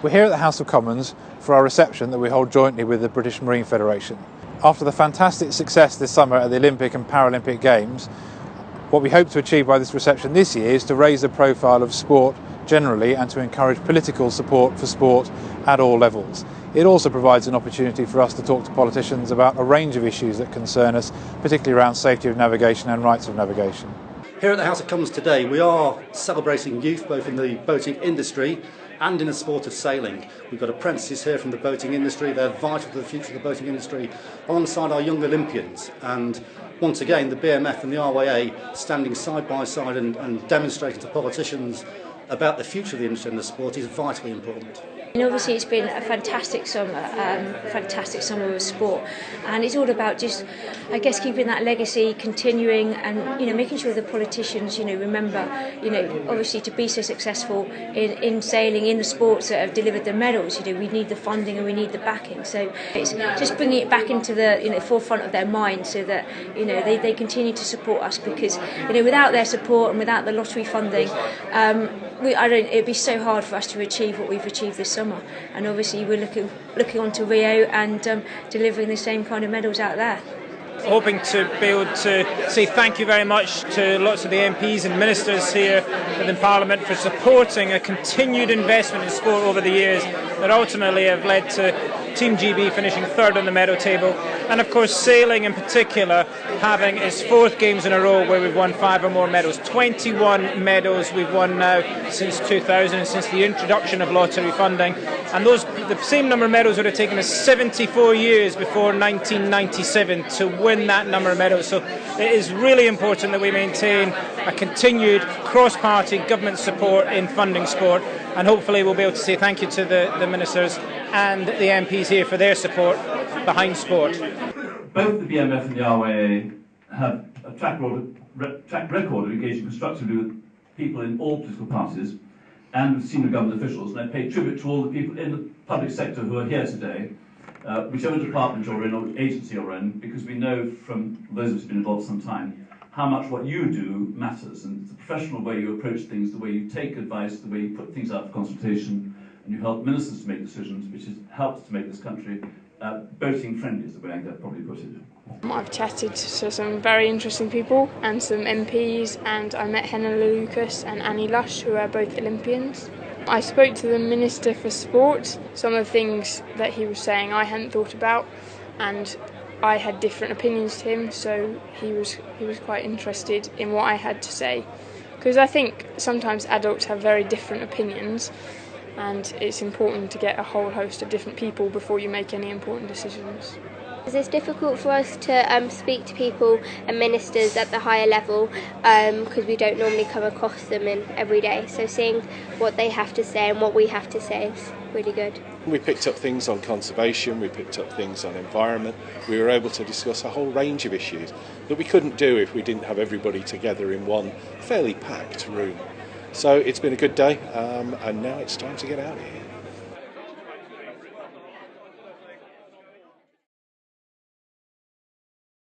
We're here at the House of Commons for our reception that we hold jointly with the British Marine Federation. After the fantastic success this summer at the Olympic and Paralympic Games, what we hope to achieve by this reception this year is to raise the profile of sport generally and to encourage political support for sport at all levels. It also provides an opportunity for us to talk to politicians about a range of issues that concern us, particularly around safety of navigation and rights of navigation. Here at the House of Commons today, we are celebrating youth both in the boating industry and in the sport of sailing. We've got apprentices here from the boating industry. They're vital to the future of the boating industry, alongside our young Olympians. And once again, the BMF and the RYA standing side by side and demonstrating to politicians about the future of the industry and the sport is vitally important. And obviously it's been a fantastic summer of sport, and it's all about just, I guess, keeping that legacy continuing, and making sure the politicians remember obviously to be so successful in sailing, in the sports that have delivered the medals, we need the funding and we need the backing. So it's just bringing it back into the forefront of their mind, so that they continue to support us, because without their support and without the lottery funding, it'd be so hard for us to achieve what we've achieved this summer. And obviously we're looking on to Rio and delivering the same kind of medals out there. Hoping to be able to say thank you very much to lots of the MPs and ministers here within Parliament for supporting a continued investment in sport over the years that ultimately have led to Team GB finishing third on the medal table, and of course sailing in particular having its fourth games in a row where we've won 5 or more medals. 21 medals we've won now since 2000, since the introduction of lottery funding, and the same number of medals would have taken us 74 years before 1997 to win that number of medals. So it is really important that we maintain a continued cross-party government support in funding sport, and hopefully we'll be able to say thank you to the ministers and the MPs here for their support behind sport. Both the BMF and the RYA have a track record of engaging constructively with people in all political parties and with senior government officials, and I pay tribute to all the people in the public sector who are here today, whichever department you're in or agency you're in, because we know from those of us who've been involved some time how much what you do matters, and the professional way you approach things, the way you take advice, the way you put things out for consultation, and you help ministers to make decisions, which has helped to make this country boating friendly, is the way I could probably put it. I've chatted to some very interesting people and some MPs, and I met Henna Lucas and Annie Lush, who are both Olympians. I spoke to the Minister for Sport. Some of the things that he was saying I hadn't thought about, and I had different opinions to him, so he was quite interested in what I had to say. Because I think sometimes adults have very different opinions, and it's important to get a whole host of different people before you make any important decisions. It's difficult for us to speak to people and ministers at the higher level because we don't normally come across them in every day. So seeing what they have to say and what we have to say is really good. We picked up things on conservation, we picked up things on environment. We were able to discuss a whole range of issues that we couldn't do if we didn't have everybody together in one fairly packed room. So it's been a good day, and now it's time to get out of here.